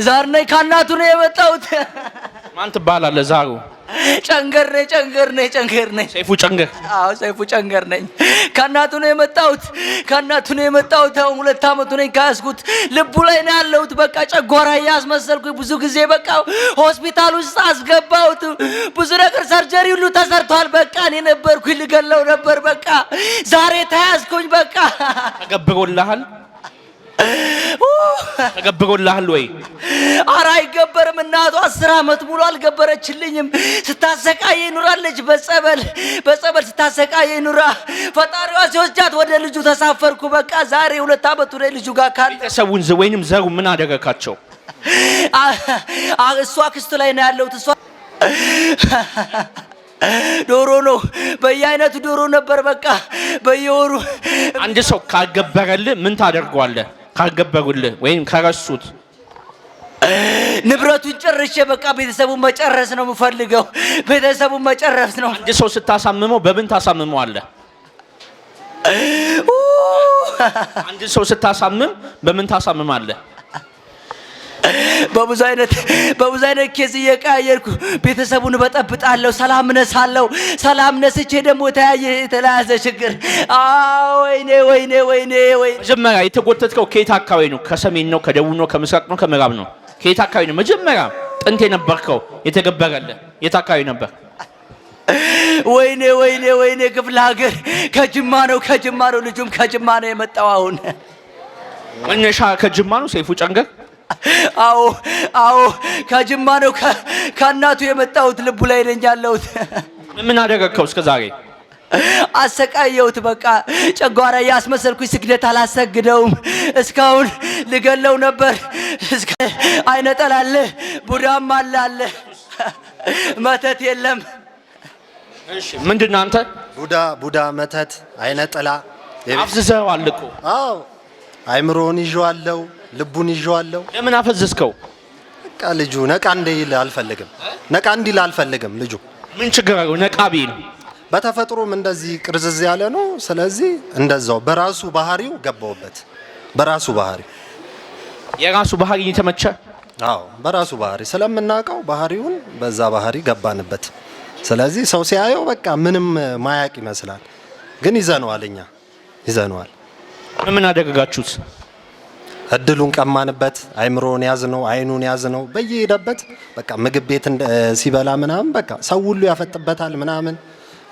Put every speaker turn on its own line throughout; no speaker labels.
ዛር ነኝ ከእናቱ ነው የመጣሁት።
ማን ትባላለህ? ዛሩ
ጨንገር ነኝ።
ሰይፉ ጨንገር?
አዎ ሰይፉ ጨንገር ነኝ። ከእናቱ ነው የመጣሁት። አሁን 2 አመቱ ነኝ ካስኩት። ልቡ ላይ ነው ያለሁት። በቃ ጨጓራ ያስመሰልኩኝ ብዙ ጊዜ በቃ ሆስፒታል ውስጥ አስገባሁት። ብዙ ነገር ሰርጀሪ ሁሉ ተሰርቷል። በቃ እኔ ነበርኩኝ ልገለው ነበር። በቃ ዛሬ ተያዝኩኝ። በቃ
ተገብሮልሃል ወይ?
ኧረ አይገበርም። እናቱ 10 አመት ሙሉ አልገበረችልኝም። ስታሰቃየ ኑራለች። በጸበል ስታሰቃየ ኑራ ፈጣሪዋ ሲወስዳት ወደ ልጁ ተሳፈርኩ። በቃ ዛሬ 2 አመቱ ላይ ልጁ ጋር ካለ
ቤተሰቡን ወይንም ዘሩ ምን አደረካቸው?
እሷ ክስቱ ላይ ነው ያለሁት። እሷ ዶሮ ነው በየአይነቱ ዶሮ ነበር። በቃ በየወሩ
አንድ ሰው ካልገበረልህ ምን ታደርገዋለህ? ካልገበሩልህ ወይም ከረሱት
ንብረቱን ጨርሼ በቃ ቤተሰቡን መጨረስ ነው የምፈልገው። ቤተሰቡን መጨረስ ነው።
አንድ ሰው ስታሳምመው በምን ታሳምመዋለህ? አንድ ሰው ስታሳምም በምን ታሳምማለህ?
በብዙ አይነት ኬዝ እየቀያየርኩ ቤተሰቡን በጠብጣለሁ። ሰላም ነስቼ ደግሞ የተለያዘ ችግር። ወይኔ
መጀመሪያ የተጎተትከው ከየት አካባቢ ነው? ከሰሜን ነው? ከደቡብ ነው? ከምስራቅ ነው? ከምዕራብ ነው? ከየት አካባቢ ነው መጀመሪያ ጥንት የነበርከው የተገበረልህ? የት አካባቢ ነበር?
ወይኔ ክፍለ ሀገር ከጅማ ነው። ልጁም ከጅማ ነው የመጣው። አሁን
መነሻ ከጅማ ነው። ሰይፉ ጨንገር?
አዎ ከጅማ ነው። ከእናቱ የመጣሁት ልቡ ላይ ነኝ ያለሁት።
ምን አደረግከው እስከ ዛሬ?
አሰቃየሁት። በቃ ጨጓራ ያስመሰልኩኝ ስግደት አላሰግደውም። እስካሁን ልገለው ነበር። አይነ ጠላለ ቡዳም አለ መተት የለም።
እሺ ምንድነው አንተ?
ቡዳ መተት አይነ ጠላ
አፍዝዘዋል እኮ።
አዎ አይምሮን ይዤዋለሁ፣ ልቡን ይዤዋለሁ።
ለምን አፈዘዝከው?
በቃ ልጁ ነቃ እንዲል አልፈልግም። ልጁ
ምን ችግር አለው? ነቃ ቢል
በተፈጥሮም እንደዚህ ቅርዝዝ ያለ ነው። ስለዚህ እንደዛው በራሱ ባህሪው ገባውበት።
የራሱ ባህሪ የተመቸ?
አዎ በራሱ ባህሪ ስለምናውቀው ባህሪውን በዛ ባህሪ ገባንበት። ስለዚህ ሰው ሲያየው በቃ ምንም ማያቅ ይመስላል፣ ግን ይዘነዋል።
ምን አደረጋችሁት?
እድሉን ቀማንበት። አይምሮን ያዝነው፣ አይኑን ያዝነው። በየሄደበት በቃ ምግብ ቤት ሲበላ ምናምን በቃ ሰው ሁሉ ያፈጥበታል ምናምን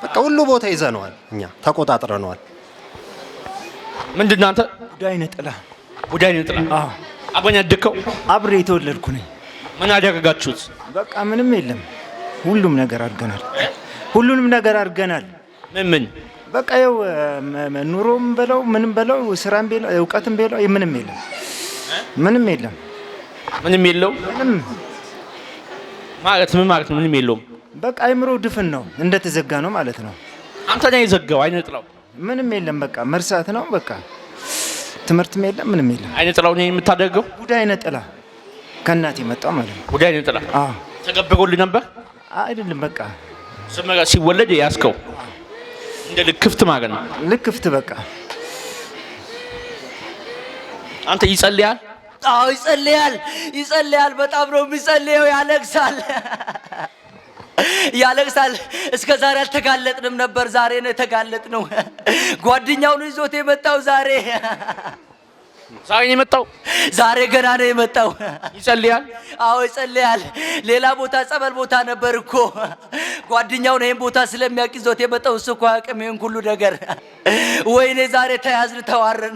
በቃ ሁሉ ቦታ ይዘነዋል። እኛ ተቆጣጥረነዋል።
ምንድነው አንተ?
ቡዳይ ነጥላ።
አዎ አብረን ያደግከው?
አብሬ የተወለድኩ ነኝ።
ምን አደረጋችሁት?
በቃ ምንም የለም። ሁሉንም ነገር አድርገናል። ምን በቃ ያው ኑሮም በለው ምንም በለው ስራም በለው እውቀትም በለው ምንም የለም። ምንም
ማለት ምን ማለት ነው? ምንም የለውም።
በቃ አይምሮ ድፍን ነው፣ እንደተዘጋ ነው ማለት ነው።
አንተ ነህ የዘጋው። አይነ ጥላው
ምንም የለም። በቃ መርሳት ነው። በቃ ትምህርትም የለም፣ ምንም የለም።
አይነ ጥላው ነው የምታደርገው?
ቡዳይ አይነ ጥላ ከእናቴ መጣው ማለት ነው።
ቡዳይ አይነ ጥላ?
አዎ።
ተገብሮልህ ነበር?
አይደለም። በቃ
ስመራ ሲወለድ ያስከው እንደ ልክፍት ማለት ነው።
ልክፍት በቃ
አንተ ይጸልያል?
አዎ ይጸልያል። በጣም ነው የሚጸልየው። ያለቅሳል። እስከ ዛሬ አልተጋለጥንም ነበር። ዛሬ ነው የተጋለጥነው። ጓደኛው ነው ይዞት የመጣው ዛሬ
ነው የመጣው።
ዛሬ ገና ነው የመጣው።
ይጸልያል?
አዎ ይጸልያል። ሌላ ቦታ ጸበል ቦታ ነበር እኮ ጓደኛው ነው ይሄን ቦታ ስለሚያውቅ ይዞት የመጣው። እሱ እኮ አያውቅም ይሄን ሁሉ ነገር። ወይኔ ዛሬ ተያዝን፣ ተዋረን።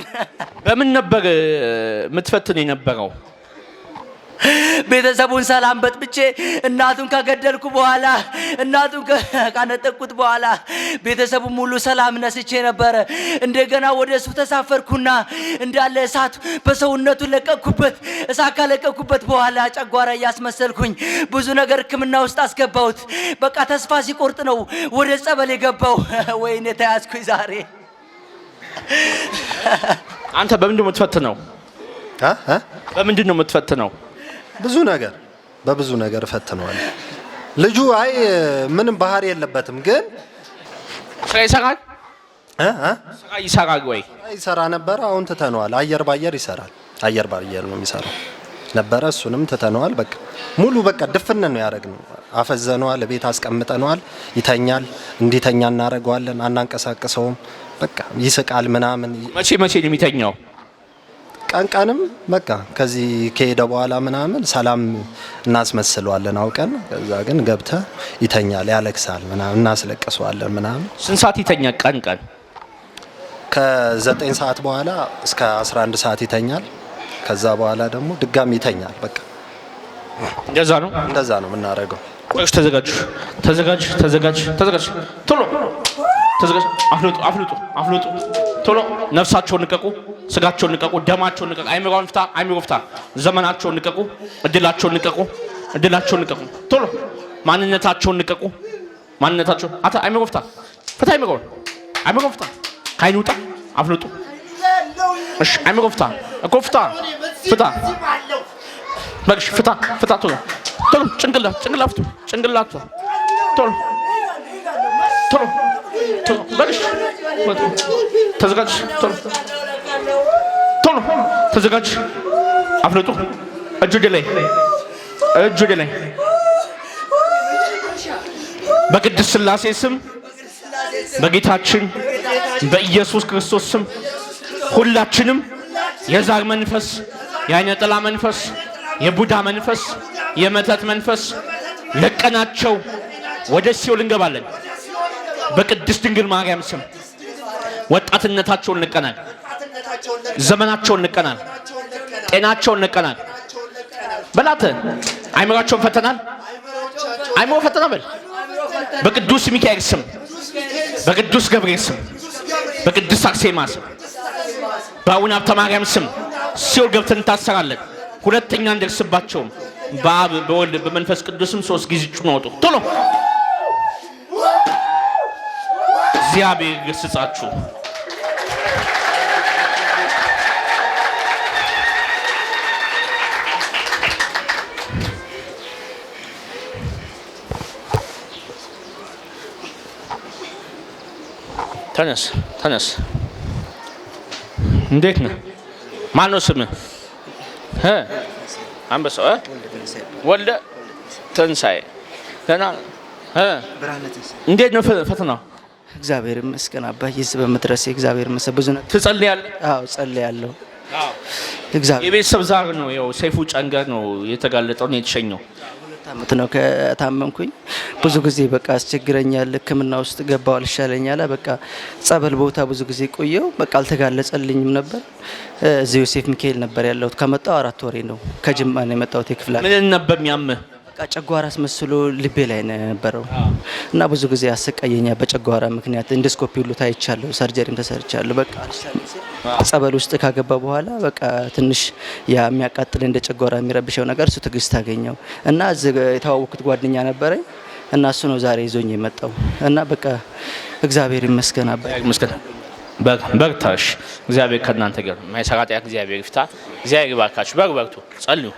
በምን ነበር የምትፈትን የነበረው?
ቤተሰቡን ሰላም በጥብጬ እናቱን ከገደልኩ በኋላ እናቱን ካነጠቁት በኋላ ቤተሰቡን ሙሉ ሰላም ነስቼ ነበረ። እንደገና ወደ እሱ ተሳፈርኩና እንዳለ እሳት በሰውነቱ ለቀኩበት። እሳት ካለቀኩበት በኋላ ጨጓራ እያስመሰልኩኝ ብዙ ነገር ሕክምና ውስጥ አስገባሁት። በቃ ተስፋ ሲቆርጥ ነው ወደ ጸበል የገባው። ወይኔ ተያዝኩኝ ዛሬ።
አንተ በምንድን ነው የምትፈትነው? በምንድን ነው የምትፈትነው?
በብዙ ነገር ፈትነዋል። ልጁ ምንም ባህሪ የለበትም፣ ግን
ስራ ይሰራል። ስራ ይሰራል ወይ?
ይሰራ ነበር። አሁን ትተነዋል። አየር ባየር ይሰራል። አየር ባየር ነው የሚሰራው። ነበረ። እሱንም ትተነዋል። በቃ ሙሉ በቃ ድፍን ነው ያደረግነው። አፈዘነዋል፣ ቤት አስቀምጠነዋል። ይተኛል፣ እንዲተኛ እናደርገዋለን፣ አናንቀሳቅሰውም። በቃ ይስቃል ምናምን።
መቼ መቼ ነው የሚተኛው?
ቀንም በቃ ከዚህ ከሄደ በኋላ ምናምን ሰላም እናስመስለዋለን አውቀን። ከዛ ግን ገብተ ይተኛል፣ ያለቅሳል ምናምን፣ እናስለቅሰዋለን ምናምን።
ስንት ሰዓት ይተኛል ቀን?
ከ9 ሰዓት በኋላ እስከ 11 ሰዓት ይተኛል። ከዛ በኋላ ደግሞ ድጋሚ ይተኛል። በቃ
እንደዛ ነው
የምናደርገው።
ቆይሽ፣ ተዘጋጅ፣ ቶሎ ተዘጋጅ። አፍልጡ፣ ቶሎ ነፍሳቸውን ንቀቁ፣ ስጋቸውን ንቀቁ፣ ደማቸውን ንቀቁ፣ አይምሮ ፍታ፣ ዘመናቸውን ንቀቁ፣ እድላቸውን ንቀቁ፣ ቶሎ ማንነታቸውን ንቀቁ። አታ አይምሮ ፍታ፣ አይምሮ ፍታ፣ ከአይን ውጣ፣ አፍልጡ። እሺ አይምሮ ፍታ እኮ ፍታ፣ በግሽ ፍታ፣ ቶሎ ጭንቅላት ቶሎ በግሽ ተዘጋጅ፣ ቶሎ ተዘጋጅ፣ አፍልጡ። እጅ ወደ ላይ በቅድስት ሥላሴ ስም በጌታችን በኢየሱስ ክርስቶስ ስም ሁላችንም የዛር መንፈስ፣ የዓይነ ጥላ መንፈስ፣ የቡዳ መንፈስ፣ የመተት መንፈስ ለቀናቸው ወደ ሲኦል እንገባለን። በቅድስት ድንግል ማርያም ስም ወጣትነታቸውን ንቀናል፣ ዘመናቸውን ንቀናል፣ ጤናቸውን ንቀናል። በላተ አይምሯቸውን ፈተናል፣ አይምሮ ፈተና በል። በቅዱስ ሚካኤል ስም፣ በቅዱስ ገብርኤል ስም፣ በቅዱስ አርሴማ ስም፣ በአቡነ ሀብተ ማርያም ስም ሲኦል ገብተን እንታሰራለን። ሁለተኛ እንደርስባቸውም። በአብ በወልድ በመንፈስ ቅዱስም 3 ጊዜ ጩኸ አውጡ። ቶሎ እግዚአብሔር ይገስጻችሁ። ተነስ። እንዴት ነህ? ማን ነው ስምህ? አንበሳው ወልደ ትንሳኤ። እንዴት ነው ፈተናው?
እግዚአብሔር ይመስገን አባዬ፣ እዚህ በመድረሴ እግዚአብሔር ይመስገን። ብዙ ነገር
ትጸልያለህ?
አዎ ጸልያለሁ።
እግዚአብሔር የቤተሰብ ዛር ነው። ያው ሰይፉ ጨንገር ነው የተጋለጠው ነው የተሸኘው።
2 ዓመት ነው ከታመምኩኝ። ብዙ ጊዜ በቃ አስቸግረኛል። ሕክምና ውስጥ ገባው አልሻለኛል። በቃ ጸበል ቦታ ብዙ ጊዜ ቆየው። በቃ አልተጋለጸልኝም ነበር። እዚህ ዮሴፍ ሚካኤል ነበር ያለሁት። ከመጣው 4 ወሬ ነው። ከጅማ ነው የመጣሁት። የክፍለ
ምን ነበር የሚያምህ?
በቃ ጨጓራ አስመስሎ ልቤ ላይ ነው የነበረው እና ብዙ ጊዜ አሰቃየኛል። በጨጓራ ምክንያት ኢንዶስኮፒ ሁሉ ታይቻለሁ፣ ሰርጀሪም ተሰርቻለሁ። በቃ ጸበል ውስጥ ካገባ በኋላ በቃ ትንሽ የሚያቃጥል እንደ ጨጓራ የሚረብሸው ነገር እሱ ትግስት አገኘው እና እዚህ የተዋወቅኩት ጓደኛ ነበረኝ እና እሱ ነው ዛሬ ይዞኝ የመጣው እና በቃ እግዚአብሔር ይመስገን አባይ
ይመስገን። በርታሽ፣ እግዚአብሔር ከእናንተ ጋር ማይሰራጥ እግዚአብሔር ይፍታ። እግዚአብሔር ይባርካችሁ። በርቱ፣ ጸልዩ።